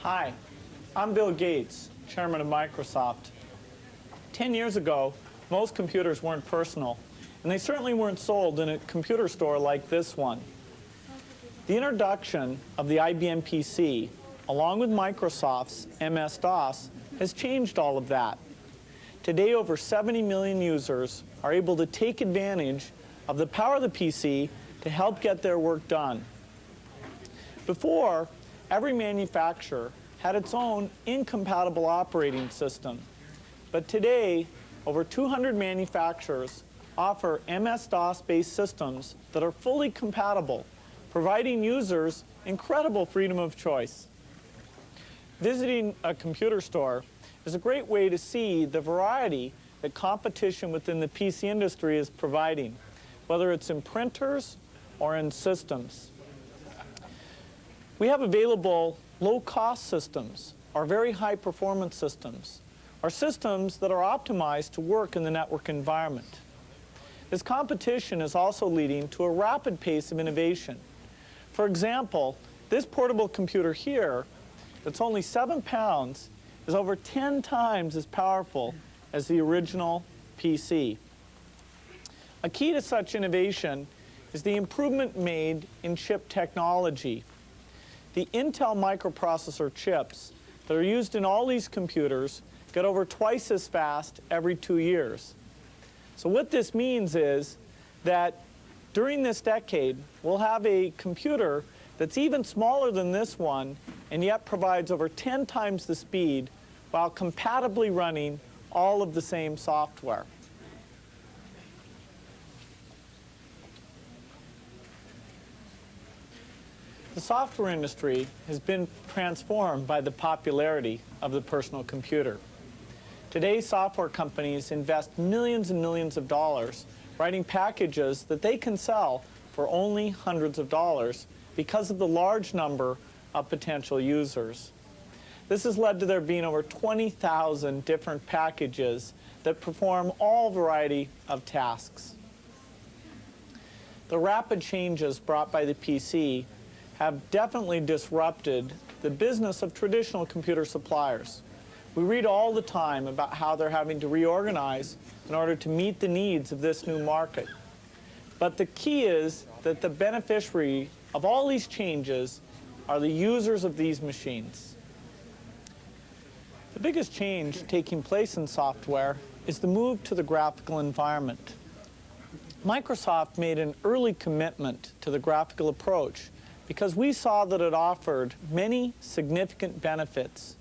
Hi, I'm Bill Gates, chairman of Microsoft. 10 years ago, most computers weren't personal, and they certainly weren't sold in a computer store like this one. The introduction of the IBM PC, along with Microsoft's MS-DOS, has changed all of that. Today, over 70 million users are able to take advantage of the power of the PC to help get their work done. Before, every manufacturer had its own incompatible operating system. But today, over 200 manufacturers offer MS-DOS-based systems that are fully compatible, providing users incredible freedom of choice. Visiting a computer store is a great way to see the variety that competition within the PC industry is providing, whether it's in printers or in systems. We have available low-cost systems, or very high-performance systems, or systems that are optimized to work in the network environment. This competition is also leading to a rapid pace of innovation. For example, this portable computer here, that's only 7 pounds, is over 10 times as powerful as the original PC. A key to such innovation is the improvement made in chip technology. The Intel microprocessor chips that are used in all these computers get over twice as fast every 2 years. So what this means is that during this decade, we'll have a computer that's even smaller than this one and yet provides over 10 times the speed while compatibly running all of the same software. The software industry has been transformed by the popularity of the personal computer. Today, software companies invest millions and millions of dollars writing packages that they can sell for only hundreds of dollars because of the large number of potential users. This has led to there being over 20,000 different packages that perform all variety of tasks. The rapid changes brought by the PC have definitely disrupted the business of traditional computer suppliers. We read all the time about how they're having to reorganize in order to meet the needs of this new market. But the key is that the beneficiary of all these changes are the users of these machines. The biggest change taking place in software is the move to the graphical environment. Microsoft made an early commitment to the graphical approach because we saw that it offered many significant benefits.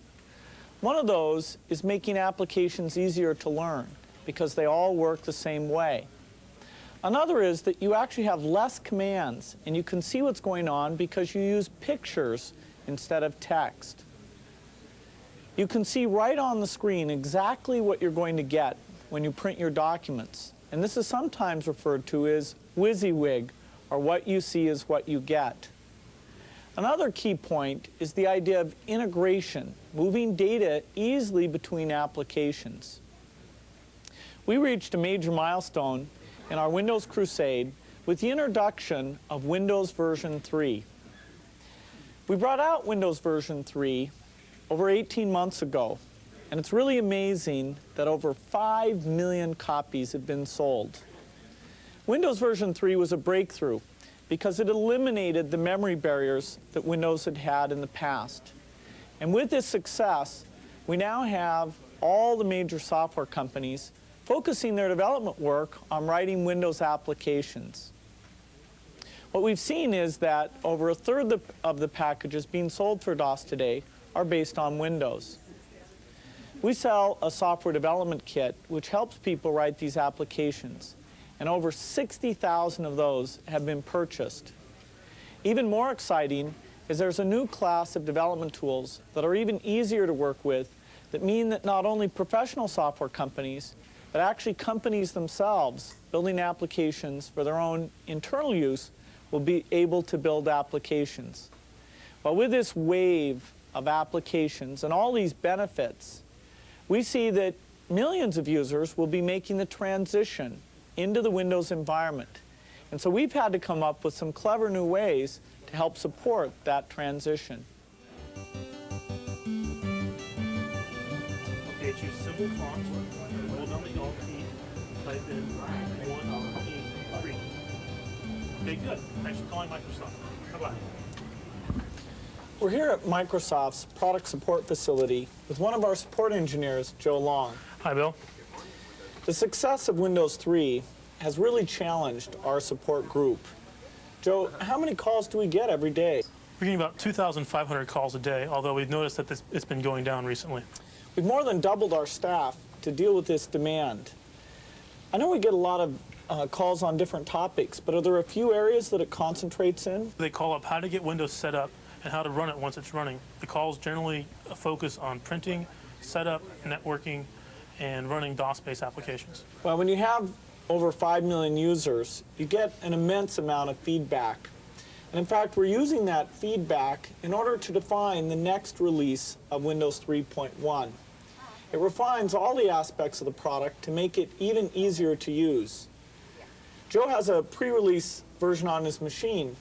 One of those is making applications easier to learn because they all work the same way. Another is that you actually have less commands and you can see what's going on because you use pictures instead of text. You can see right on the screen exactly what you're going to get when you print your documents. And this is sometimes referred to as WYSIWYG, or what you see is what you get. Another key point is the idea of integration, moving data easily between applications. We reached a major milestone in our Windows crusade with the introduction of Windows version 3. We brought out Windows version 3 over 18 months ago, and it's really amazing that over 5 million copies have been sold. Windows version 3 was a breakthrough because it eliminated the memory barriers that Windows had had in the past. And with this success, we now have all the major software companies focusing their development work on writing Windows applications. What we've seen is that over a third of the packages being sold for DOS today are based on Windows. We sell a software development kit which helps people write these applications, and over 60,000 of those have been purchased. Even more exciting is there's a new class of development tools that are even easier to work with that mean that not only professional software companies, but actually companies themselves building applications for their own internal use will be able to build applications. Well, with this wave of applications and all these benefits, we see that millions of users will be making the transition into the Windows environment. And so we've had to come up with some clever new ways to help support that transition. They choose simple font, hold down the Alt key, type in 1E3. Okay, good. Thanks for calling Microsoft. Bye-bye. We're here at Microsoft's product support facility with one of our support engineers, Joe Long. Hi, Bill. The success of Windows 3 has really challenged our support group. Joe, how many calls do we get every day? We're getting about 2,500 calls a day, although we've noticed that it's been going down recently. We've more than doubled our staff to deal with this demand. I know we get a lot of calls on different topics, but are there a few areas that it concentrates in? They call up how to get Windows set up and how to run it once it's running. The calls generally focus on printing, setup, networking, and running DOS-based applications. Well, when you have over 5 million users, you get an immense amount of feedback. And in fact, we're using that feedback in order to define the next release of Windows 3.1. It refines all the aspects of the product to make it even easier to use. Joe has a pre-release version on his machine.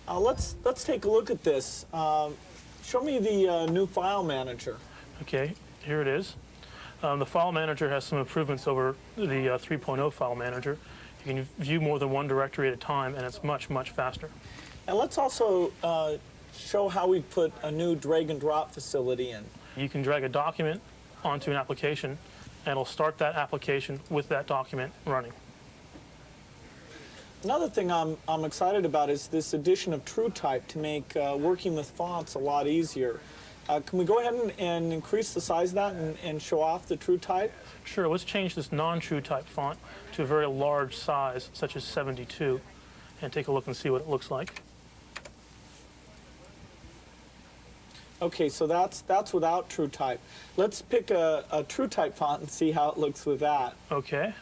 Let's take a look at this. Show me the new file manager. Okay, here it is. The file manager has some improvements over the 3.0 file manager. You can view more than one directory at a time, and it's much, much faster. And let's also show how we put a new drag and drop facility in. You can drag a document onto an application, and it'll start that application with that document running. Another thing I'm excited about is this addition of TrueType to make working with fonts a lot easier. Can we go ahead and increase the size of that and show off the TrueType? Sure, let's change this non-TrueType font to a very large size, such as 72, and take a look and see what it looks like. Okay, so that's without TrueType. Let's pick a TrueType font and see how it looks with that. Okay.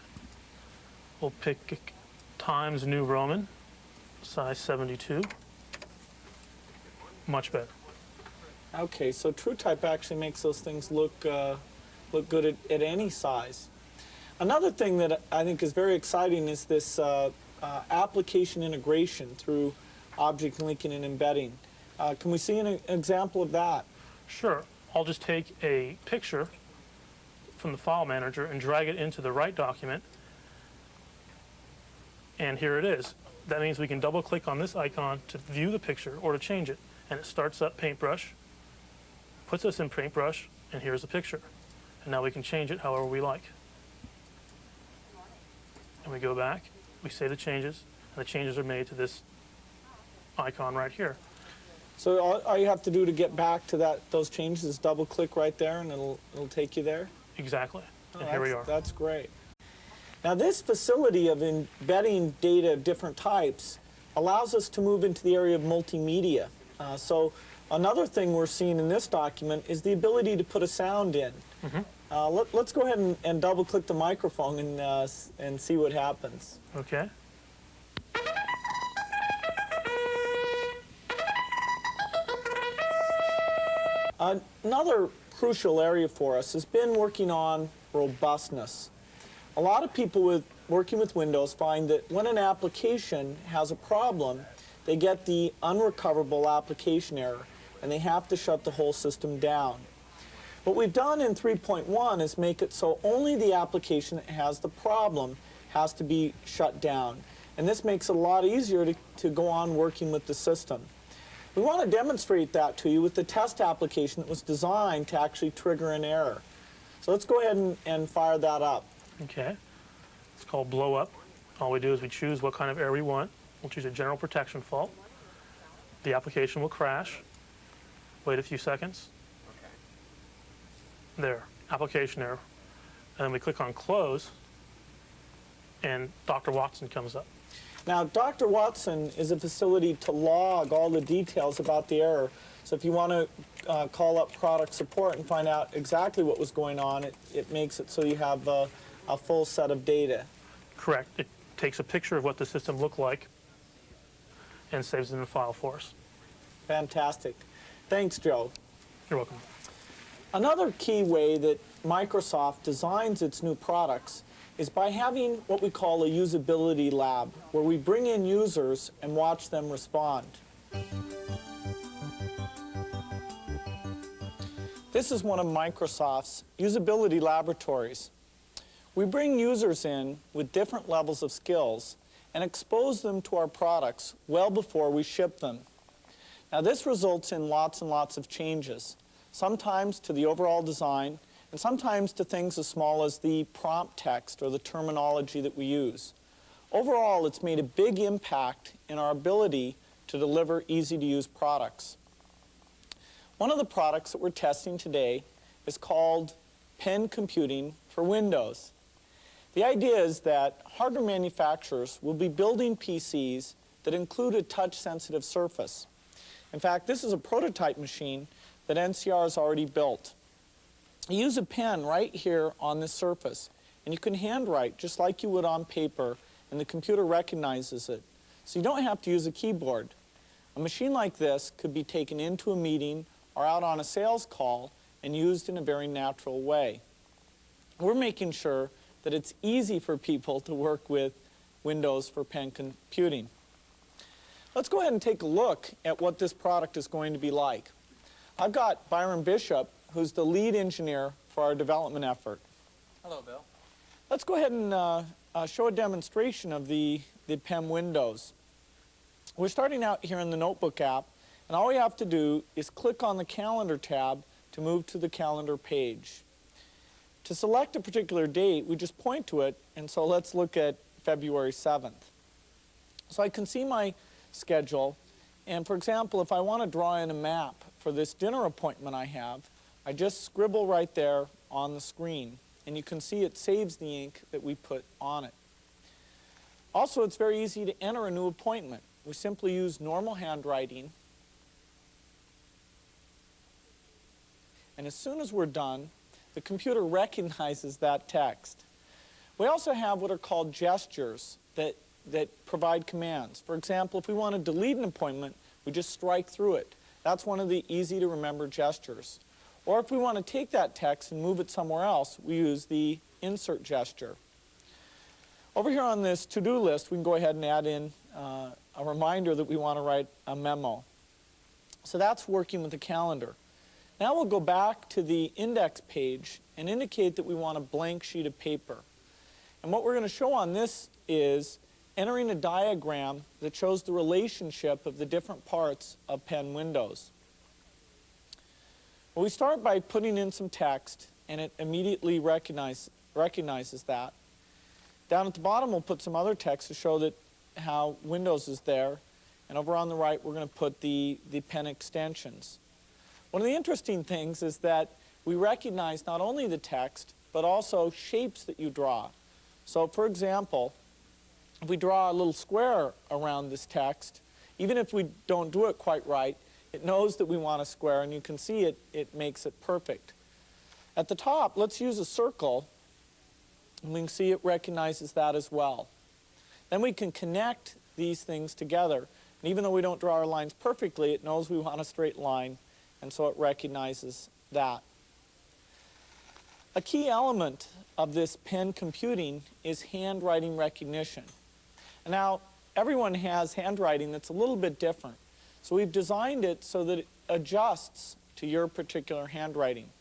We'll pick Times New Roman, size 72. Much better. Okay, so TrueType actually makes those things look good at any size. Another thing that I think is very exciting is this application integration through object linking and embedding. Can we see an example of that? Sure. I'll just take a picture from the file manager and drag it into the right document. And here it is. That means we can double click on this icon to view the picture or to change it. And it starts up Paintbrush, puts us in Paintbrush, and here's the picture. And now we can change it however we like. And we go back, we save the changes, and the changes are made to this icon right here. So all you have to do to get back to those changes is double click right there and it'll take you there? Exactly. Oh, and here we are. That's great. Now this facility of embedding data of different types allows us to move into the area of multimedia. So another thing we're seeing in this document is the ability to put a sound in. Let's go ahead and double click the microphone and see what happens. Okay. Another crucial area for us has been working on robustness. A lot of people working with Windows find that when an application has a problem, they get the unrecoverable application error, and they have to shut the whole system down. What we've done in 3.1 is make it so only the application that has the problem has to be shut down. And this makes it a lot easier to go on working with the system. We want to demonstrate that to you with the test application that was designed to actually trigger an error. So let's go ahead and fire that up. Okay. It's called blow up. All we do is we choose what kind of error we want. We'll choose a general protection fault. The application will crash. Wait a few seconds. There, application error. And then we click on close, and Dr. Watson comes up. Now, Dr. Watson is a facility to log all the details about the error. So if you want to call up product support and find out exactly what was going on, it makes it so you have a full set of data. Correct. It takes a picture of what the system looked like and saves it in a file for us. Fantastic. Thanks, Joe. You're welcome. Another key way that Microsoft designs its new products is by having what we call a usability lab, where we bring in users and watch them respond. This is one of Microsoft's usability laboratories. We bring users in with different levels of skills and expose them to our products well before we ship them. Now this results in lots and lots of changes, sometimes to the overall design and sometimes to things as small as the prompt text or the terminology that we use. Overall, it's made a big impact in our ability to deliver easy-to-use products. One of the products that we're testing today is called Pen Computing for Windows. The idea is that hardware manufacturers will be building PCs that include a touch-sensitive surface. In fact, this is a prototype machine that NCR has already built. You use a pen right here on this surface, and you can handwrite just like you would on paper, and the computer recognizes it. So you don't have to use a keyboard. A machine like this could be taken into a meeting or out on a sales call and used in a very natural way. We're making sure that it's easy for people to work with Windows for pen computing. Let's go ahead and take a look at what this product is going to be like. I've got Byron Bishop, who's the lead engineer for our development effort. Hello, Bill. Let's go ahead and show a demonstration of the Pen Windows. We're starting out here in the Notebook app, and all we have to do is click on the Calendar tab to move to the Calendar page. To select a particular date, we just point to it, and so let's look at February 7th. So I can see my schedule, and for example, if I want to draw in a map for this dinner appointment I have, I just scribble right there on the screen, and you can see it saves the ink that we put on it. Also, it's very easy to enter a new appointment. We simply use normal handwriting, and as soon as we're done, the computer recognizes that text. We also have what are called gestures that provide commands. For example, if we want to delete an appointment, we just strike through it. That's one of the easy to remember gestures. Or if we want to take that text and move it somewhere else, we use the insert gesture. Over here on this to-do list, we can go ahead and add in a reminder that we want to write a memo. So that's working with the calendar. Now we'll go back to the index page and indicate that we want a blank sheet of paper. And what we're going to show on this is entering a diagram that shows the relationship of the different parts of Pen Windows. Well, we start by putting in some text, and it immediately recognizes that. Down at the bottom, we'll put some other text to show that how Windows is there. And over on the right, we're going to put the pen extensions. One of the interesting things is that we recognize not only the text, but also shapes that you draw. So, for example, if we draw a little square around this text, even if we don't do it quite right, it knows that we want a square, and you can see it makes it perfect. At the top, let's use a circle, and we can see it recognizes that as well. Then we can connect these things together, and even though we don't draw our lines perfectly, it knows we want a straight line, and so it recognizes that. A key element of this pen computing is handwriting recognition. And now, everyone has handwriting that's a little bit different. So we've designed it so that it adjusts to your particular handwriting.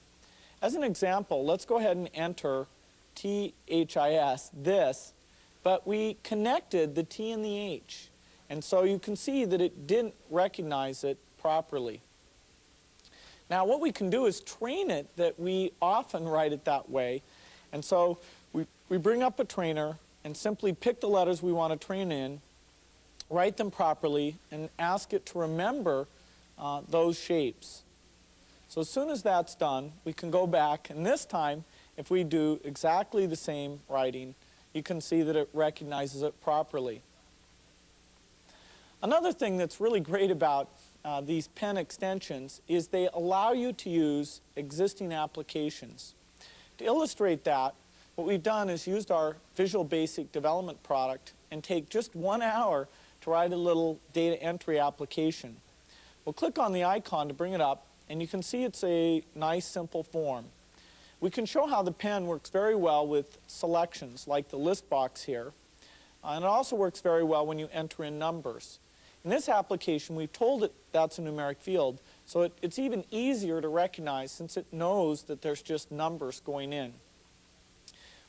As an example, let's go ahead and enter THIS, this, but we connected the T and the H. And so you can see that it didn't recognize it properly. Now what we can do is train it that we often write it that way. And so we bring up a trainer and simply pick the letters we want to train in, write them properly, and ask it to remember those shapes. So as soon as that's done, we can go back, and this time, if we do exactly the same writing, you can see that it recognizes it properly. Another thing that's really great about these pen extensions is they allow you to use existing applications. To illustrate that, what we've done is used our Visual Basic development product and take just 1 hour to write a little data entry application. We'll click on the icon to bring it up, and you can see it's a nice, simple form. We can show how the pen works very well with selections, like the list box here. And it also works very well when you enter in numbers. In this application, we've told it that's a numeric field, So it's even easier to recognize since it knows that there's just numbers going in.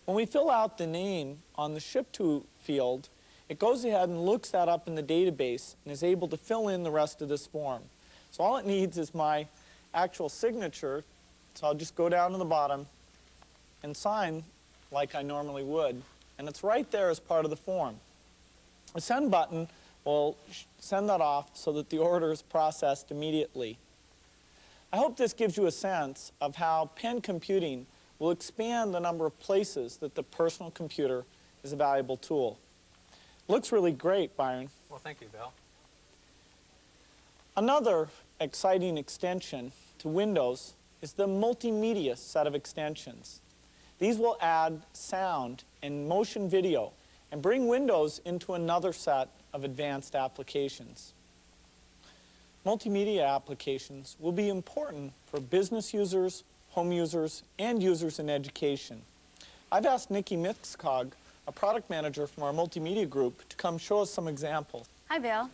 When we fill out the name on the ship to field, it goes ahead and looks that up in the database and is able to fill in the rest of this form. So all it needs is my actual signature, so I'll just go down to the bottom and sign like I normally would. And it's right there as part of the form. The send button will send that off so that the order is processed immediately. I hope this gives you a sense of how pen computing will expand the number of places that the personal computer is a valuable tool. Looks really great, Byron. Well, thank you, Bill. Another exciting extension to Windows is the multimedia set of extensions. These will add sound and motion video and bring Windows into another set of advanced applications. Multimedia applications will be important for business users, home users, and users in education. I've asked Nikki Mixcog, a product manager from our multimedia group, to come show us some examples. Hi, Bill.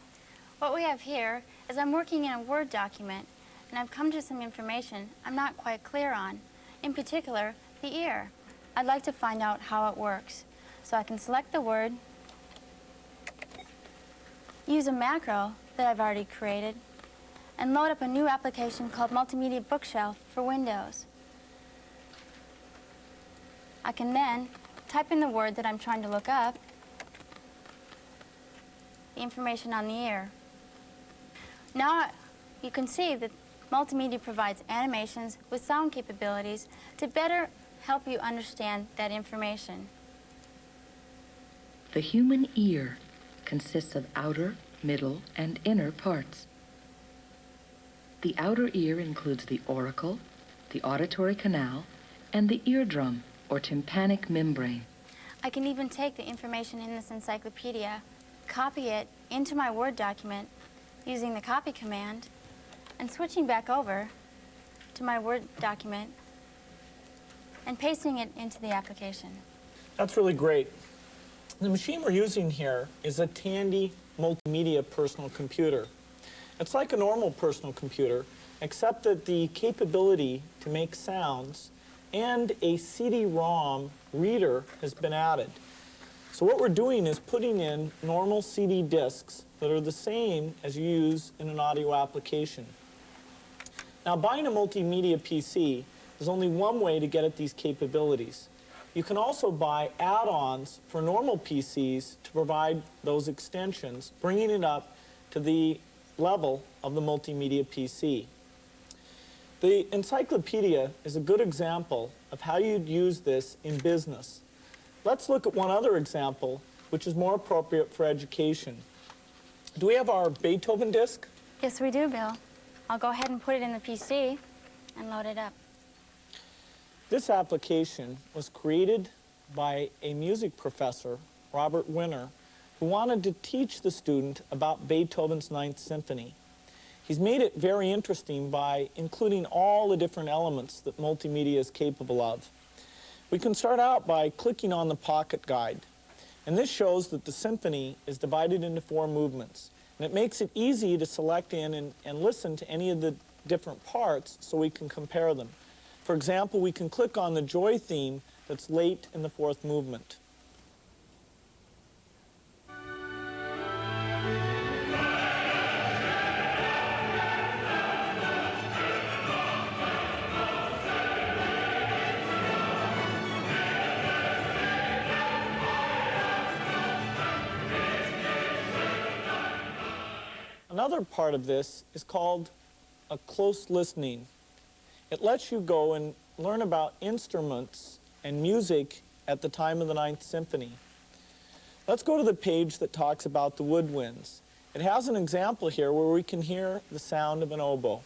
What we have here is I'm working in a Word document, and I've come to some information I'm not quite clear on. In particular, the ear. I'd like to find out how it works. So I can select the word, use a macro that I've already created, and load up a new application called Multimedia Bookshelf for Windows. I can then type in the word that I'm trying to look up, the information on the ear. Now you can see that Multimedia provides animations with sound capabilities to better help you understand that information. The human ear consists of outer, middle, and inner parts. The outer ear includes the auricle, the auditory canal, and the eardrum, or tympanic membrane. I can even take the information in this encyclopedia, copy it into my Word document using the copy command, and switching back over to my Word document and pasting it into the application. That's really great. The machine we're using here is a Tandy multimedia personal computer. It's like a normal personal computer, except that the capability to make sounds and a CD-ROM reader has been added. So what we're doing is putting in normal CD discs that are the same as you use in an audio application. Now, buying a multimedia PC is only one way to get at these capabilities. You can also buy add-ons for normal PCs to provide those extensions, bringing it up to the level of the multimedia PC. The encyclopedia is a good example of how you'd use this in business. Let's look at one other example, which is more appropriate for education. Do we have our Beethoven disc? Yes, we do, Bill. I'll go ahead and put it in the PC and load it up. This application was created by a music professor, Robert Winter, who wanted to teach the student about Beethoven's Ninth Symphony. He's made it very interesting by including all the different elements that multimedia is capable of. We can start out by clicking on the pocket guide. And this shows that the symphony is divided into 4 movements. And it makes it easy to select in and listen to any of the different parts so we can compare them. For example, we can click on the joy theme that's late in the 4th movement. Another part of this is called a close listening. It lets you go and learn about instruments and music at the time of the Ninth Symphony. Let's go to the page that talks about the woodwinds. It has an example here where we can hear the sound of an oboe.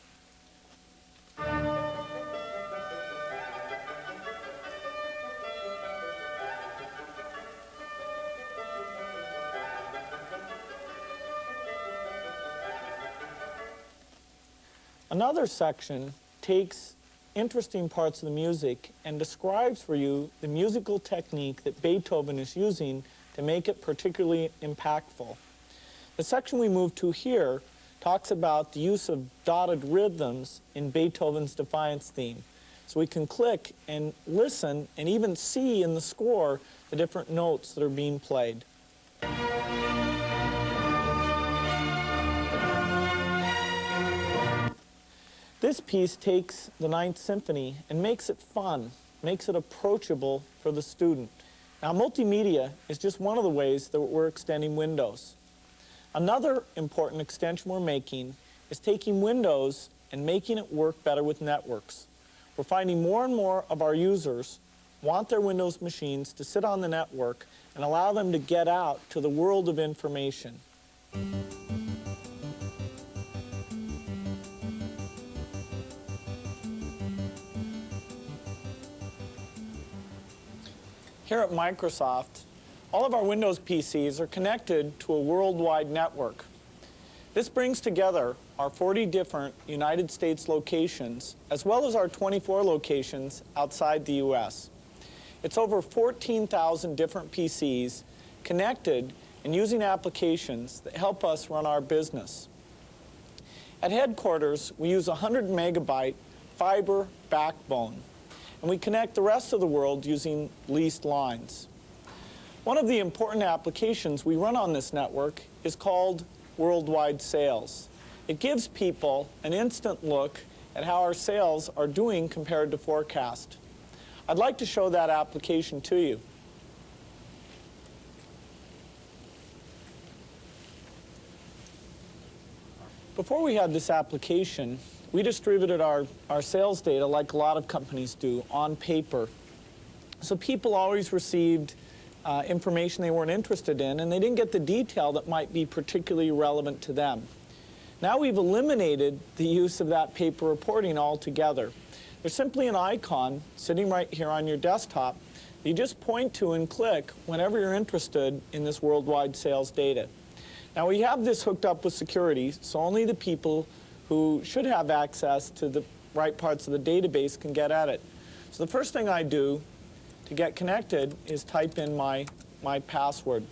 Another section takes interesting parts of the music and describes for you the musical technique that Beethoven is using to make it particularly impactful. The section we move to here talks about the use of dotted rhythms in Beethoven's Defiance theme. So we can click and listen and even see in the score the different notes that are being played. This piece takes the Ninth Symphony and makes it fun, makes it approachable for the student. Now, multimedia is just one of the ways that we're extending Windows. Another important extension we're making is taking Windows and making it work better with networks. We're finding more and more of our users want their Windows machines to sit on the network and allow them to get out to the world of information. Here at Microsoft, all of our Windows PCs are connected to a worldwide network. This brings together our 40 different United States locations, as well as our 24 locations outside the US. It's over 14,000 different PCs connected and using applications that help us run our business. At headquarters, we use a 100 megabyte fiber backbone, and we connect the rest of the world using leased lines. One of the important applications we run on this network is called Worldwide Sales. It gives people an instant look at how our sales are doing compared to forecast. I'd like to show that application to you. Before we had this application, we distributed our sales data like a lot of companies do on paper. So people always received information they weren't interested in, and they didn't get the detail that might be particularly relevant to them. Now we've eliminated the use of that paper reporting altogether. There's simply an icon sitting right here on your desktop that you just point to and click whenever you're interested in this worldwide sales data. Now we have this hooked up with security, so only the people who should have access to the right parts of the database can get at it. So the first thing I do to get connected is type in my password.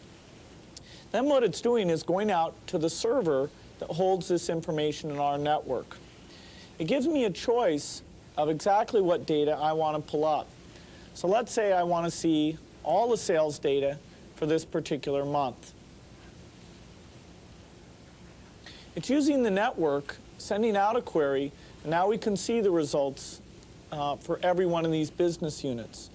Then what it's doing is going out to the server that holds this information in our network. It gives me a choice of exactly what data I want to pull up. So let's say I want to see all the sales data for this particular month. It's using the network, sending out a query, and now we can see the results for every one of these business units.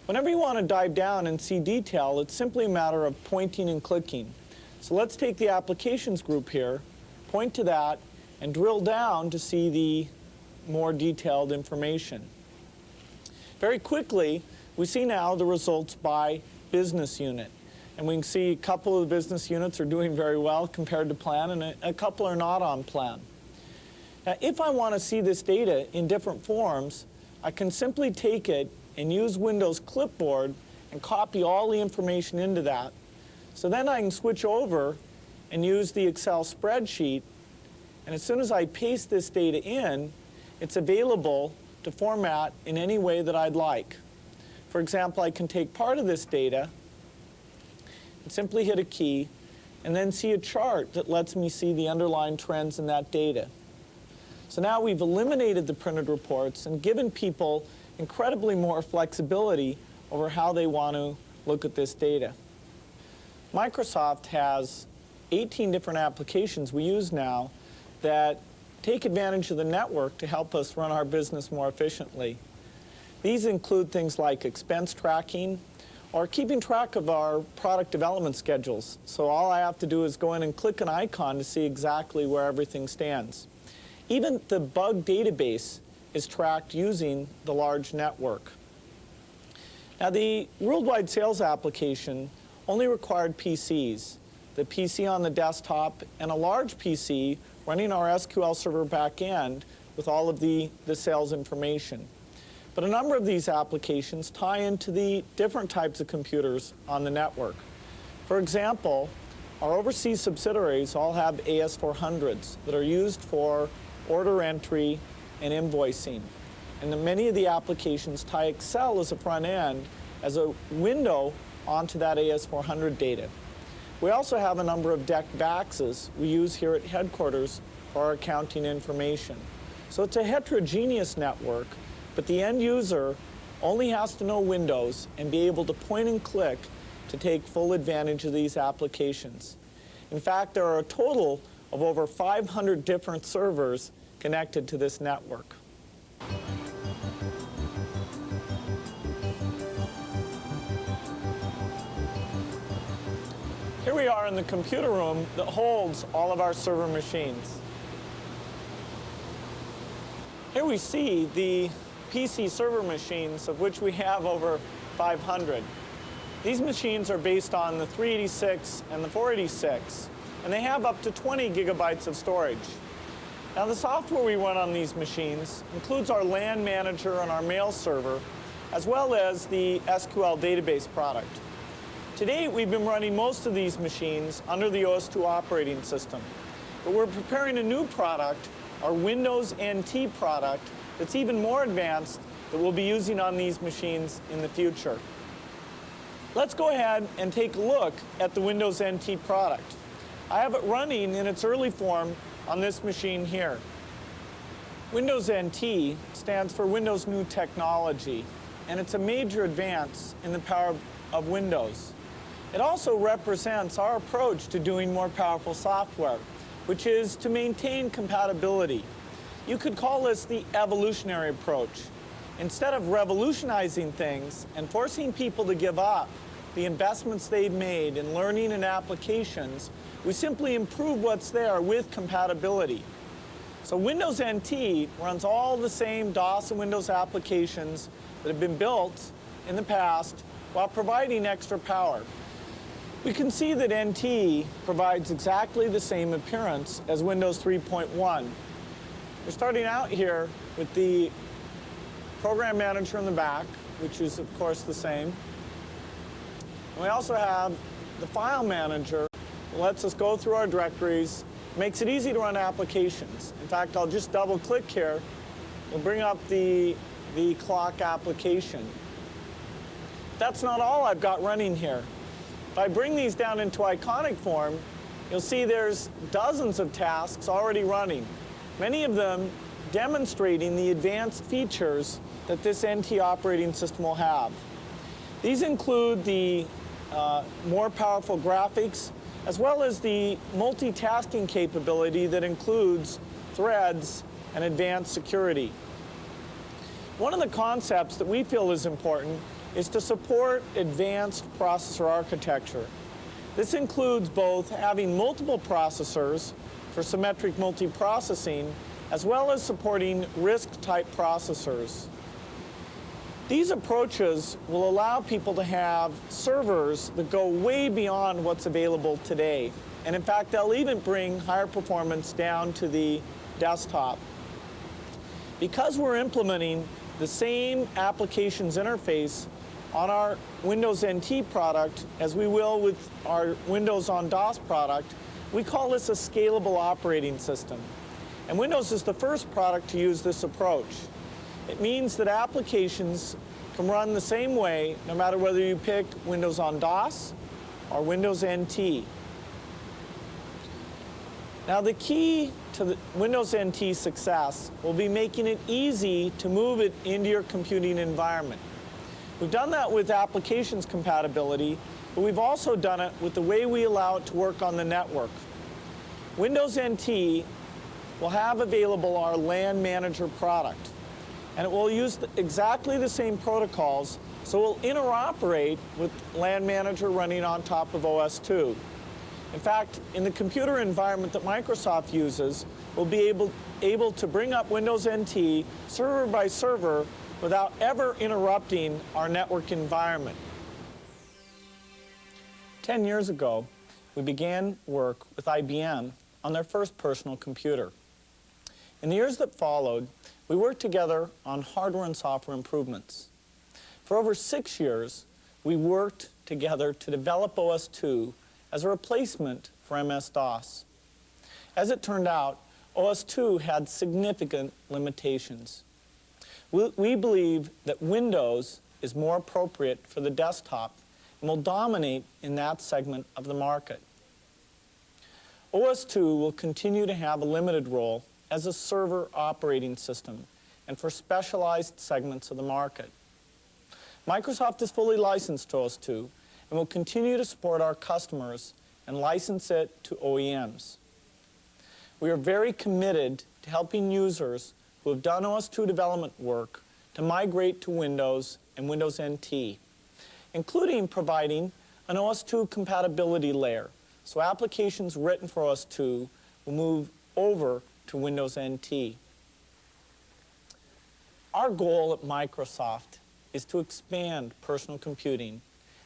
Whenever you want to dive down and see detail, it's simply a matter of pointing and clicking. So let's take the applications group here, point to that, and drill down to see the more detailed information. Very quickly, we see now the results by business unit. And we can see a couple of the business units are doing very well compared to plan, and a couple are not on plan. Now, if I want to see this data in different forms, I can simply take it and use Windows Clipboard and copy all the information into that. So then I can switch over and use the Excel spreadsheet, and as soon as I paste this data in, it's available to format in any way that I'd like. For example, I can take part of this data and simply hit a key and then see a chart that lets me see the underlying trends in that data. So now we've eliminated the printed reports and given people incredibly more flexibility over how they want to look at this data. Microsoft has 18 different applications we use now that take advantage of the network to help us run our business more efficiently. These include things like expense tracking or keeping track of our product development schedules. So all I have to do is go in and click an icon to see exactly where everything stands. Even the bug database is tracked using the large network. Now, the worldwide sales application only required PCs, the PC on the desktop and a large PC running our SQL Server backend with all of the sales information. But a number of these applications tie into the different types of computers on the network. For example, our overseas subsidiaries all have AS400s that are used for order entry and invoicing. And many of the applications tie Excel as a front end as a window onto that AS400 data. We also have a number of decked boxes we use here at headquarters for our accounting information. So it's a heterogeneous network, but the end user only has to know Windows and be able to point and click to take full advantage of these applications. In fact, there are a total of over 500 different servers connected to this network. Here we are in the computer room that holds all of our server machines. Here we see the PC server machines, of which we have over 500. These machines are based on the 386 and the 486, and they have up to 20 gigabytes of storage. Now, the software we run on these machines includes our LAN manager and our mail server, as well as the SQL database product. To date, we've been running most of these machines under the OS/2 operating system, but we're preparing a new product, our Windows NT product, that's even more advanced that we'll be using on these machines in the future. Let's go ahead and take a look at the Windows NT product. I have it running in its early form on this machine here. Windows NT stands for Windows New Technology, and it's a major advance in the power of Windows. It also represents our approach to doing more powerful software, which is to maintain compatibility. You could call this the evolutionary approach. Instead of revolutionizing things and forcing people to give up the investments they've made in learning and applications, we simply improve what's there with compatibility. So Windows NT runs all the same DOS and Windows applications that have been built in the past while providing extra power. We can see that NT provides exactly the same appearance as Windows 3.1. We're starting out here with the program manager in the back, which is of course the same. And we also have the file manager that lets us go through our directories, makes it easy to run applications. In fact, I'll just double click here. We'll bring up the clock application. That's not all I've got running here. If I bring these down into iconic form, you'll see there's dozens of tasks already running, many of them demonstrating the advanced features that this NT operating system will have. These include the more powerful graphics, as well as the multitasking capability that includes threads and advanced security. One of the concepts that we feel is important is to support advanced processor architecture. This includes both having multiple processors for symmetric multiprocessing, as well as supporting RISC-type processors. These approaches will allow people to have servers that go way beyond what's available today. And in fact, they'll even bring higher performance down to the desktop. Because we're implementing the same applications interface on our Windows NT product as we will with our Windows on DOS product, we call this a scalable operating system. And Windows is the first product to use this approach. It means that applications can run the same way no matter whether you pick Windows on DOS or Windows NT. Now, the key to the Windows NT success will be making it easy to move it into your computing environment. We've done that with applications compatibility, but we've also done it with the way we allow it to work on the network. Windows NT will have available our LAN manager product, and it will use exactly the same protocols, so it will interoperate with LAN manager running on top of OS/2. In fact, in the computer environment that Microsoft uses, we'll be able to bring up Windows NT server by server without ever interrupting our network environment. 10 years ago, we began work with IBM on their first personal computer. In the years that followed, we worked together on hardware and software improvements. For over 6 years, we worked together to develop OS/2 as a replacement for MS-DOS. As it turned out, OS/2 had significant limitations. We believe that Windows is more appropriate for the desktop and will dominate in that segment of the market. OS/2 will continue to have a limited role as a server operating system and for specialized segments of the market. Microsoft is fully licensed to OS/2 and will continue to support our customers and license it to OEMs. We are very committed to helping users who have done OS/2 development work to migrate to Windows and Windows NT, including providing an OS/2 compatibility layer, so applications written for OS/2 will move over to Windows NT. Our goal at Microsoft is to expand personal computing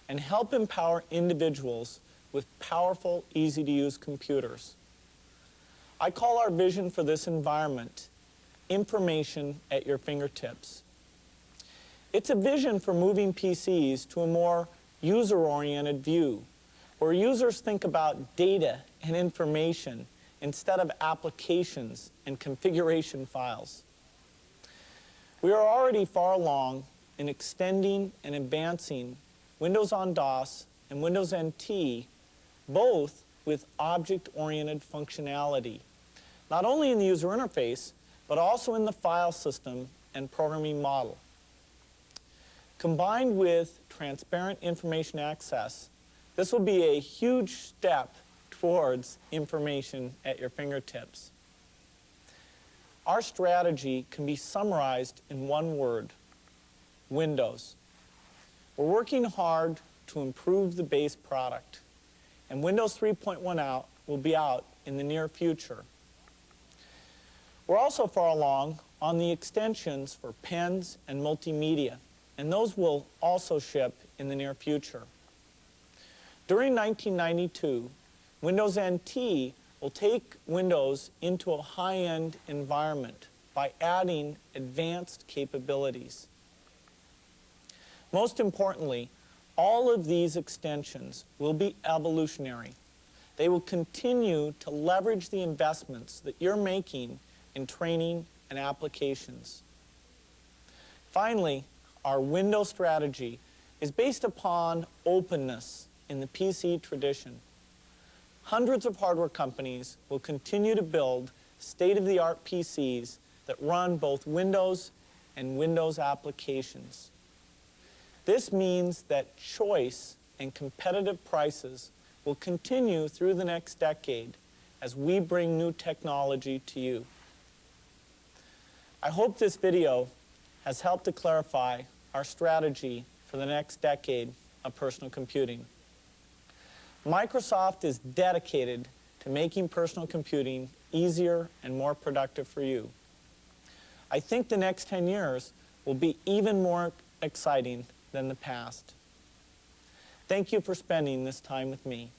and help empower individuals with powerful, easy-to-use computers. I call our vision for this environment information at your fingertips. It's a vision for moving PCs to a more user-oriented view, where users think about data and information instead of applications and configuration files. We are already far along in extending and advancing Windows on DOS and Windows NT, both with object-oriented functionality, not only in the user interface, but also in the file system and programming model. Combined with transparent information access, this will be a huge step towards information at your fingertips. Our strategy can be summarized in one word: Windows. We're working hard to improve the base product, and Windows 3.1 will be out in the near future. We're also far along on the extensions for pens and multimedia, and those will also ship in the near future. During 1992, Windows NT will take Windows into a high-end environment by adding advanced capabilities. Most importantly, all of these extensions will be evolutionary. They will continue to leverage the investments that you're making in training and applications. Finally, our Windows strategy is based upon openness in the PC tradition. Hundreds of hardware companies will continue to build state-of-the-art PCs that run both Windows and Windows applications. This means that choice and competitive prices will continue through the next decade as we bring new technology to you. I hope this video has helped to clarify our strategy for the next decade of personal computing. Microsoft is dedicated to making personal computing easier and more productive for you. I think the next 10 years will be even more exciting than the past. Thank you for spending this time with me.